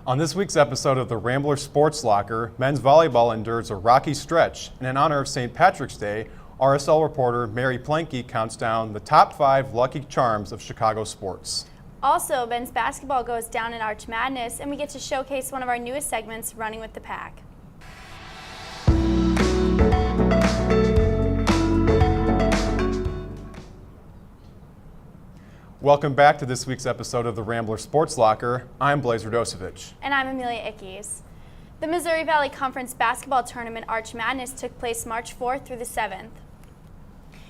On this week's episode of the Rambler Sports Locker, men's volleyball endures a rocky stretch, and in honor of St. Patrick's Day, RSL reporter Mary Plankey counts down the top 5 lucky charms of Chicago sports. Also, men's basketball goes down in Arch Madness, and we get to showcase one of our newest segments, Running with the Pack. Welcome back to this week's episode of the Rambler Sports Locker. I'm Blaise Radosevic. And I'm Amelia Ickes. The Missouri Valley Conference basketball tournament Arch Madness took place March 4th through the 7th.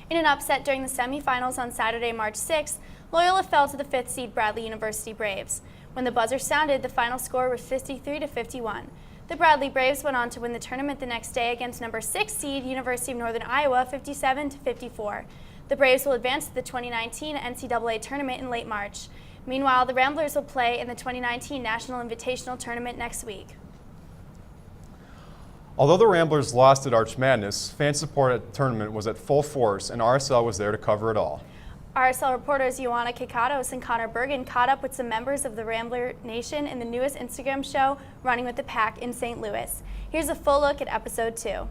In an upset during the semifinals on Saturday, March 6th, Loyola fell to the 5th seed Bradley University Braves. When the buzzer sounded, the final score was 53-51. The Bradley Braves went on to win the tournament the next day against number 6 seed University of Northern Iowa 57-54. The Braves will advance to the 2019 NCAA tournament in late March. Meanwhile, the Ramblers will play in the 2019 National Invitational Tournament next week. Although the Ramblers lost at Arch Madness, fan support at the tournament was at full force, and RSL was there to cover it all. RSL reporters Ioana Kikatos and Connor Bergen caught up with some members of the Rambler Nation in the newest Instagram show, Running with the Pack in St. Louis. Here's a full look at episode 2.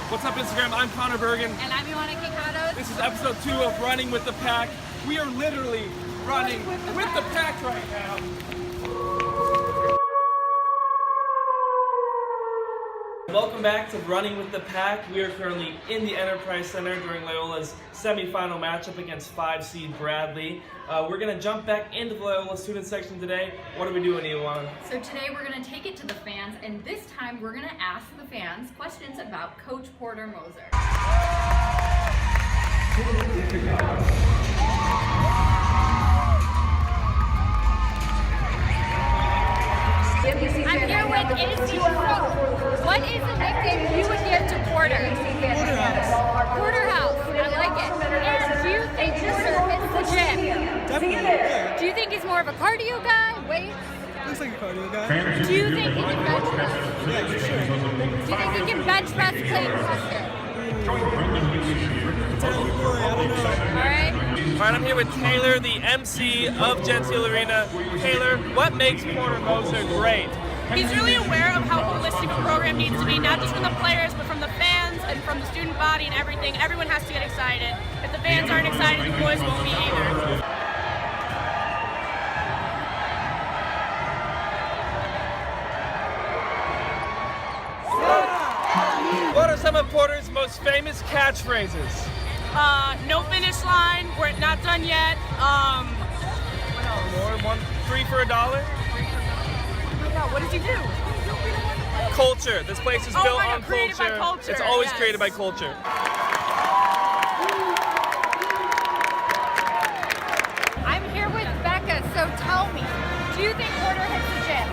What's up, Instagram? I'm Connor Bergen. And I'm Ioana Kikatos. This is episode 2 of Running with the Pack. We are literally running with the pack right now. Welcome back to Running with the Pack. We are currently in the Enterprise Center during Loyola's semifinal matchup against 5 seed Bradley. We're going to jump back into the Loyola student section today. What are we doing, Ioana? So today we're going to take it to the fans, and this time we're going to ask the fans questions about Coach Porter Moser. I'm here with AC Pro. What is the nickname you would give to Porter? Porterhouse. I like it. And do you think Porter hits the gym? Definitely, yeah. Do you think he's more of a cardio guy? Weights? Looks like a cardio guy. Do you think he can bench press? Yeah, for sure. Do you think he can bench press playing basket? Technically, I don't know. All right. All right, I'm here with Taylor, the MC of Gentile Arena. Taylor, what makes Porter Moser great? He's really aware of how holistic a program needs to be, not just from the players, but from the fans and from the student body and everything. Everyone has to get excited. If the fans aren't excited, the boys won't be either. What are some of Porter's most famous catchphrases? No finish line. We're not done yet. What else? More, 3 for $1? What does he do? Culture. This place is built on created by culture. It's always Yes. created by culture. I'm here with Becca, so tell me, do you think Porter hits the gym?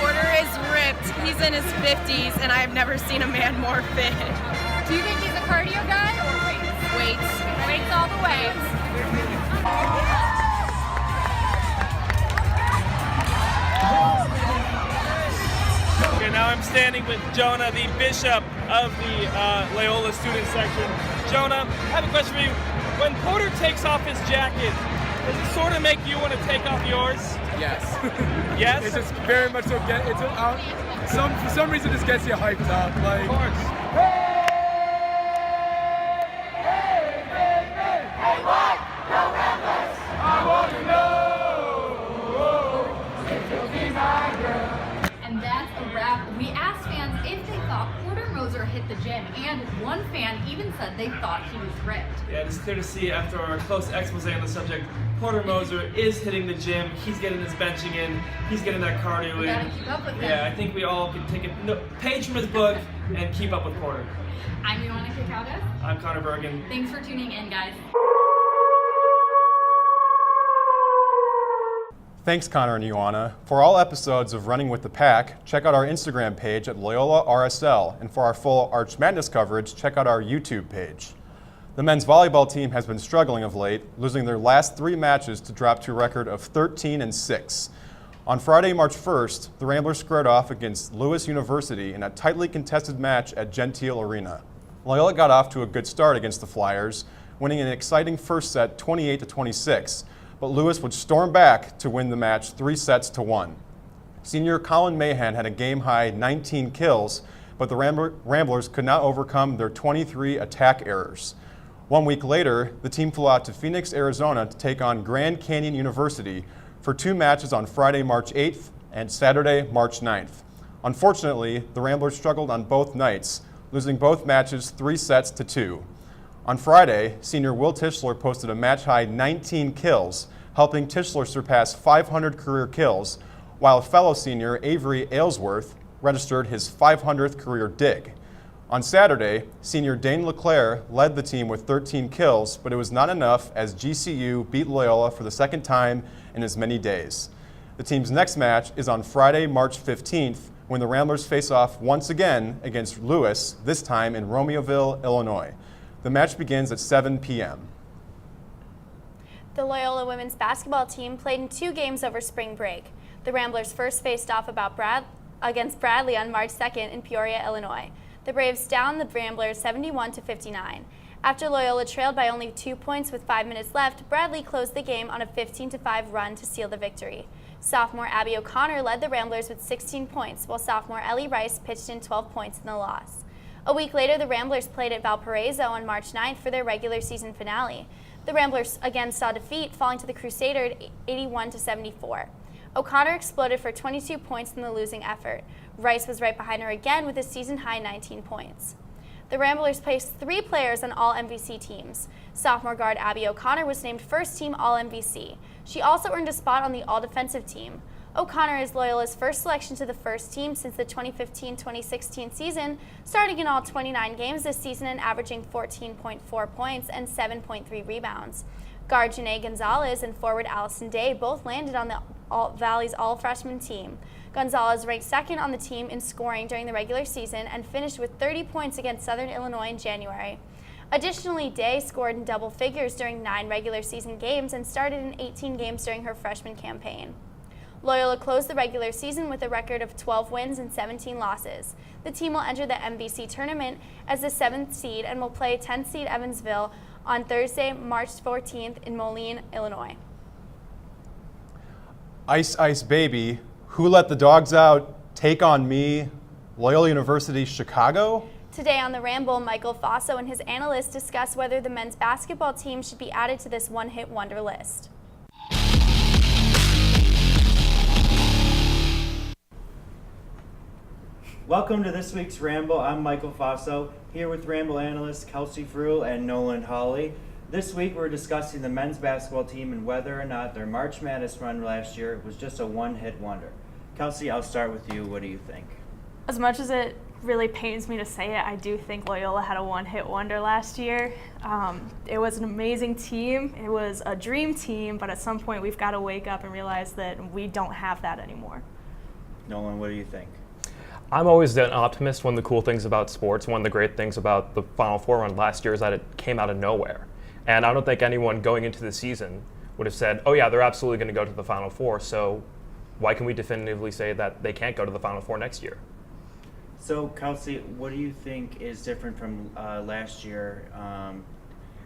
Porter is ripped. He's in his 50s, and I've never seen a man more fit. Do you think he's a cardio guy or weights? Weights. Weights all the way. Okay, now I'm standing with Jonah, the bishop of the Loyola student section. Jonah, I have a question for you. When Porter takes off his jacket, does it sort of make you want to take off yours? Yes. Yes? It's just very much so for some reason it just gets you hyped up. Like, Of course. And that's a wrap. We asked fans if they thought Porter Moser hit the gym, and one fan even said they thought he was ripped. Yeah, it's clear to see after our close expose on the subject, Porter Moser is hitting the gym. He's getting his benching in. He's getting that cardio We gotta in. keep up with him. Yeah, I think we all can take a page from his book and keep up with Porter. I'm Ioana Kikatos. I'm Connor Bergen. Thanks for tuning in, guys. Thanks, Connor and Ioana. For all episodes of Running with the Pack, check out our Instagram page at Loyola RSL, and for our full Arch Madness coverage, check out our YouTube page. The men's volleyball team has been struggling of late, losing their last 3 matches to drop to a record of 13-6. On Friday, March 1st, the Ramblers squared off against Lewis University in a tightly contested match at Gentile Arena. Loyola got off to a good start against the Flyers, winning an exciting first set 28-26, but Lewis would storm back to win the match 3-1. Senior Colin Mahan had a game-high 19 kills, but the Ramblers could not overcome their 23 attack errors. 1 week later, the team flew out to Phoenix, Arizona to take on Grand Canyon University for 2 matches on Friday, March 8th and Saturday, March 9th. Unfortunately, the Ramblers struggled on both nights, losing both matches 3-2. On Friday, senior Will Tischler posted a match-high 19 kills, helping Tischler surpass 500 career kills, while fellow senior Avery Aylesworth registered his 500th career dig. On Saturday, senior Dane LeClaire led the team with 13 kills, but it was not enough as GCU beat Loyola for the second time in as many days. The team's next match is on Friday, March 15th, when the Ramblers face off once again against Lewis, this time in Romeoville, Illinois. The match begins at 7 p.m. The Loyola women's basketball team played in 2 games over spring break. The Ramblers first faced off against Bradley on March 2nd in Peoria, Illinois. The Braves downed the Ramblers 71-59. After Loyola trailed by only 2 points with 5 minutes left, Bradley closed the game on a 15-5 run to seal the victory. Sophomore Abby O'Connor led the Ramblers with 16 points, while sophomore Ellie Rice pitched in 12 points in the loss. A week later, the Ramblers played at Valparaiso on March 9th for their regular season finale. The Ramblers again saw defeat, falling to the Crusader 81-74. O'Connor exploded for 22 points in the losing effort. Rice was right behind her again with a season-high 19 points. The Ramblers placed 3 players on All-MVC teams. Sophomore guard Abby O'Connor was named first-team All-MVC. She also earned a spot on the All-Defensive team. O'Connor is Loyola's first selection to the first team since the 2015-2016 season, starting in all 29 games this season and averaging 14.4 points and 7.3 rebounds. Guard Janae Gonzalez and forward Allison Day both landed on the Valley's all-freshman team. Gonzalez ranked second on the team in scoring during the regular season and finished with 30 points against Southern Illinois in January. Additionally, Day scored in double figures during 9 regular season games and started in 18 games during her freshman campaign. Loyola closed the regular season with a record of 12 wins and 17 losses. The team will enter the MVC tournament as the 7th seed and will play 10th seed Evansville on Thursday, March 14th in Moline, Illinois. Ice Ice Baby, Who Let the Dogs Out, Take on Me, Loyola University, Chicago? Today on The Ramble, Michael Faso and his analysts discuss whether the men's basketball team should be added to this one-hit wonder list. Welcome to this week's Ramble. I'm Michael Faso, here with Ramble analysts Kelsey Fruhl and Nolan Hawley. This week we're discussing the men's basketball team and whether or not their March Madness run last year was just a one-hit wonder. Kelsey, I'll start with you. What do you think? As much as it really pains me to say it, I do think Loyola had a one-hit wonder last year. It was an amazing team. It was a dream team, but at some point we've got to wake up and realize that we don't have that anymore. Nolan, what do you think? I'm always an optimist. One of the cool things about sports, one of the great things about the Final Four run last year is that it came out of nowhere. And I don't think anyone going into the season would have said, oh yeah, they're absolutely going to go to the Final Four, so why can we definitively say that they can't go to the Final Four next year? So, Kelsey, what do you think is different from last year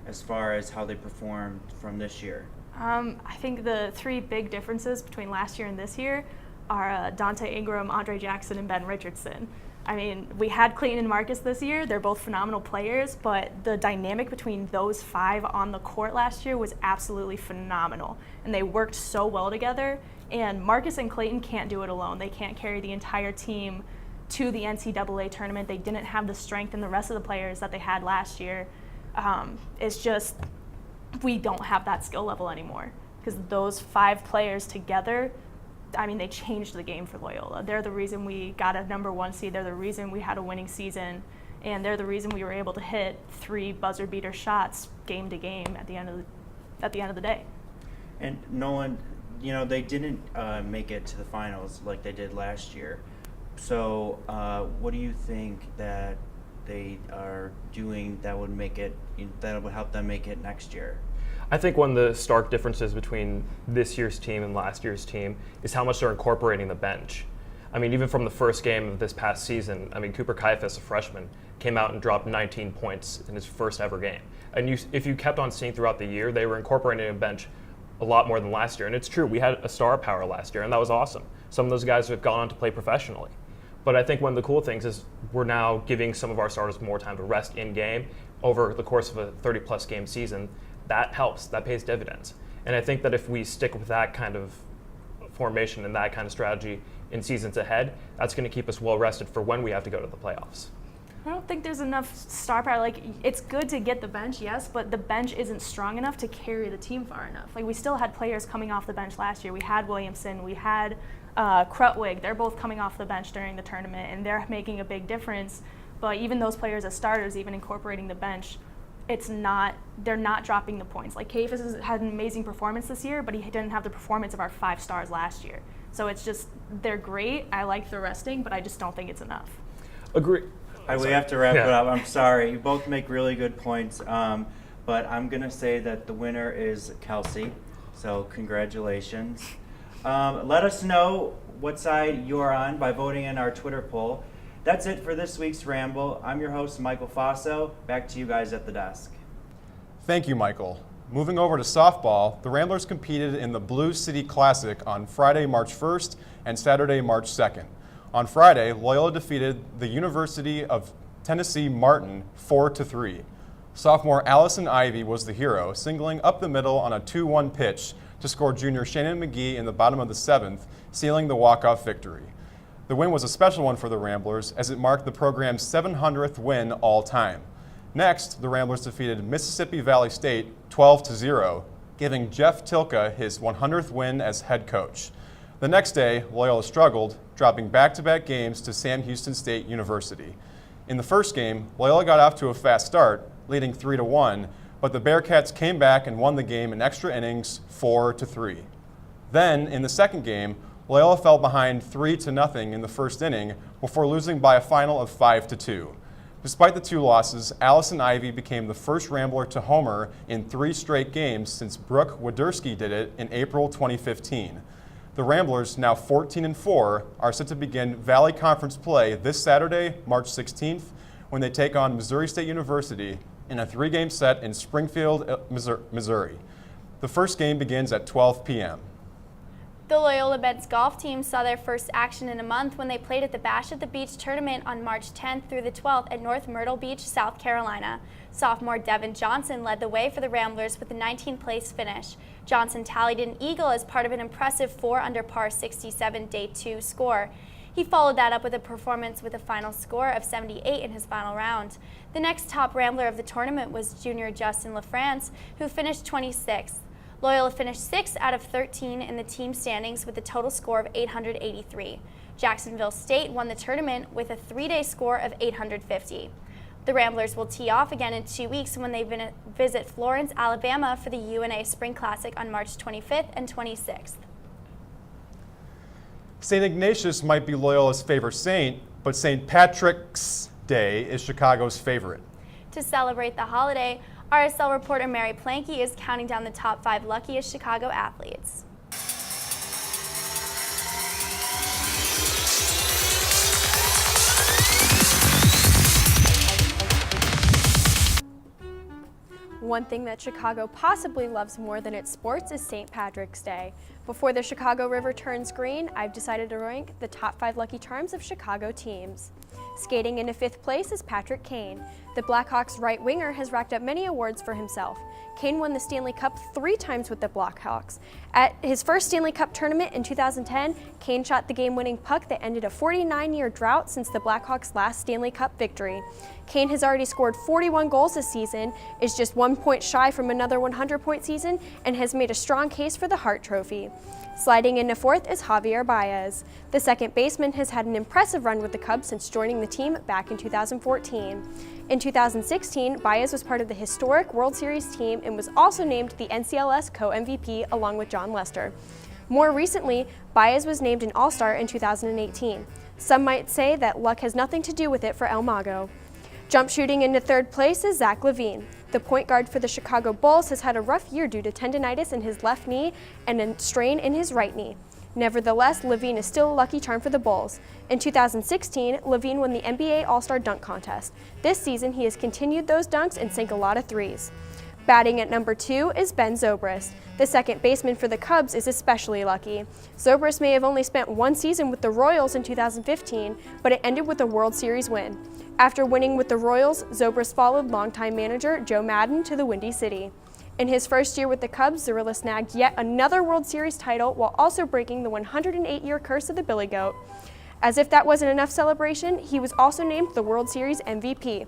as far as how they performed from this year? I think the 3 big differences between last year and this year are Dante Ingram, Andre Jackson, and Ben Richardson. I mean, we had Clayton and Marcus this year. They're both phenomenal players, but the dynamic between those 5 on the court last year was absolutely phenomenal, and they worked so well together. And Marcus and Clayton can't do it alone. They can't carry the entire team to the NCAA tournament. They didn't have the strength and the rest of the players that they had last year. It's just we don't have that skill level anymore because those 5 players together, I mean, they changed the game for Loyola. They're the reason we got a #1 seed. They're the reason we had a winning season, and they're the reason we were able to hit 3 buzzer beater shots game to game at the end of the day. And Nolan, you know, they didn't make it to the finals like they did last year. So, what do you think that they are doing that would help them make it next year? I think one of the stark differences between this year's team and last year's team is how much they're incorporating the bench. I mean, even from the first game of this past season, I mean, Cooper Caiaphas, a freshman, came out and dropped 19 points in his first ever game. And if you kept on seeing throughout the year, they were incorporating a bench a lot more than last year. And it's true, we had a star power last year, and that was awesome. Some of those guys have gone on to play professionally. But I think one of the cool things is we're now giving some of our starters more time to rest in game over the course of a 30-plus game season. That helps. That pays dividends. And I think that if we stick with that kind of formation and that kind of strategy in seasons ahead, that's going to keep us well rested for when we have to go to the playoffs. I don't think there's enough star power. Like, it's good to get the bench, yes, but the bench isn't strong enough to carry the team far enough. Like, we still had players coming off the bench last year. We had Williamson, we had Krutwig. They're both coming off the bench during the tournament, and they're making a big difference. But even those players as starters, even incorporating the bench, they're not dropping the points. Like, Cafus has had an amazing performance this year, but he didn't have the performance of our 5 stars last year. So it's just, they're great. I like the resting, but I just don't think it's enough. Agree. We have to wrap it up. I'm sorry. You both make really good points, but I'm going to say that the winner is Kelsey. So congratulations. Let us know what side you're on by voting in our Twitter poll. That's it for this week's Ramble. I'm your host, Michael Faso. Back to you guys at the desk. Thank you, Michael. Moving over to softball, the Ramblers competed in the Blue City Classic on Friday, March 1st and Saturday, March 2nd. On Friday, Loyola defeated the University of Tennessee Martin 4-3. Sophomore Allison Ivy was the hero, singling up the middle on a 2-1 pitch to score junior Shannon McGee in the bottom of the 7th, sealing the walk-off victory. The win was a special one for the Ramblers as it marked the program's 700th win all time. Next, the Ramblers defeated Mississippi Valley State 12-0, giving Jeff Tilka his 100th win as head coach. The next day, Loyola struggled, dropping back-to-back games to Sam Houston State University. In the first game, Loyola got off to a fast start, leading 3-1, but the Bearcats came back and won the game in extra innings 4-3. Then, in the second game, Loyola fell behind 3-0 in the first inning before losing by a final of 5-2. Despite the 2 losses, Allison Ivy became the first Rambler to homer in 3 straight games since Brooke Wadersky did it in April 2015. The Ramblers, now 14-4, are set to begin Valley Conference play this Saturday, March 16th, when they take on Missouri State University in a 3-game set in Springfield, Missouri. The first game begins at 12 p.m. The Loyola men's golf team saw their first action in a month when they played at the Bash at the Beach tournament on March 10th through the 12th at North Myrtle Beach, South Carolina. Sophomore Devin Johnson led the way for the Ramblers with a 19th place finish. Johnson tallied an eagle as part of an impressive 4 under par 67 day 2 score. He followed that up with a performance with a final score of 78 in his final round. The next top Rambler of the tournament was junior Justin LaFrance, who finished 26th. Loyola finished 6th out of 13 in the team standings with a total score of 883. Jacksonville State won the tournament with a 3-day score of 850. The Ramblers will tee off again in 2 weeks when they visit Florence, Alabama for the UNA Spring Classic on March 25th and 26th. St. Ignatius might be Loyola's favorite saint, but St. Patrick's Day is Chicago's favorite. To celebrate the holiday, RSL reporter Mary Plankey is counting down the top 5 luckiest Chicago athletes. One thing that Chicago possibly loves more than its sports is St. Patrick's Day. Before the Chicago River turns green, I've decided to rank the top 5 Lucky Charms of Chicago teams. Skating into 5th place is Patrick Kane. The Blackhawks right winger has racked up many awards for himself. Kane won the Stanley Cup 3 times with the Blackhawks. At his first Stanley Cup tournament in 2010, Kane shot the game-winning puck that ended a 49-year drought since the Blackhawks' last Stanley Cup victory. Kane has already scored 41 goals this season, is just 1 point shy from another 100-point season, and has made a strong case for the Hart Trophy. Sliding into 4th is Javier Baez. The second baseman has had an impressive run with the Cubs since joining the team back in 2014. In 2016, Baez was part of the historic World Series team and was also named the NCLS co-MVP along with John Lester. More recently, Baez was named an All-Star in 2018. Some might say that luck has nothing to do with it for El Mago. Jump shooting into 3rd place is Zach LaVine. The point guard for the Chicago Bulls has had a rough year due to tendinitis in his left knee and a strain in his right knee. Nevertheless, LaVine is still a lucky charm for the Bulls. In 2016, LaVine won the NBA All-Star Dunk Contest. This season, he has continued those dunks and sank a lot of threes. Batting at number 2 is Ben Zobrist. The second baseman for the Cubs is especially lucky. Zobrist may have only spent one season with the Royals in 2015, but it ended with a World Series win. After winning with the Royals, Zobrist followed longtime manager Joe Maddon to the Windy City. In his first year with the Cubs, Zorilla snagged yet another World Series title while also breaking the 108-year curse of the Billy Goat. As if that wasn't enough celebration, he was also named the World Series MVP.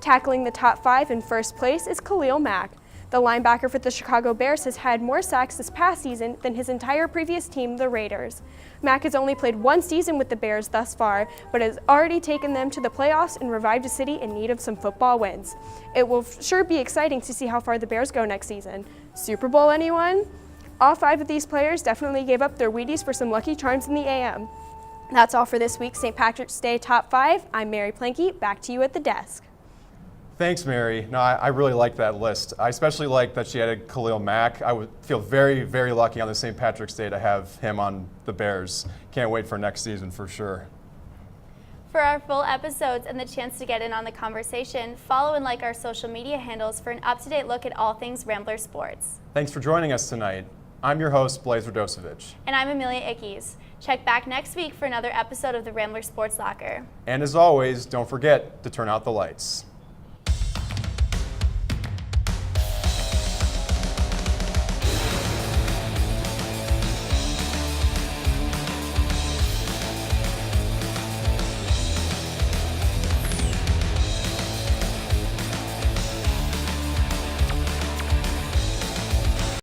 Tackling the top 5 in first place is Khalil Mack. The linebacker for the Chicago Bears has had more sacks this past season than his entire previous team, the Raiders. Mack has only played one season with the Bears thus far, but has already taken them to the playoffs and revived a city in need of some football wins. It will sure be exciting to see how far the Bears go next season. Super Bowl, anyone? All 5 of these players definitely gave up their Wheaties for some Lucky Charms in the AM. That's all for this week's St. Patrick's Day Top 5. I'm Mary Plankey. Back to you at the desk. Thanks, Mary. No, I really like that list. I especially like that she added Khalil Mack. I would feel very, very lucky on the St. Patrick's Day to have him on the Bears. Can't wait for next season for sure. For our full episodes and the chance to get in on the conversation, follow and like our social media handles for an up-to-date look at all things Rambler Sports. Thanks for joining us tonight. I'm your host, Blaise Radosevic. And I'm Amelia Ickes. Check back next week for another episode of the Rambler Sports Locker. And as always, don't forget to turn out the lights.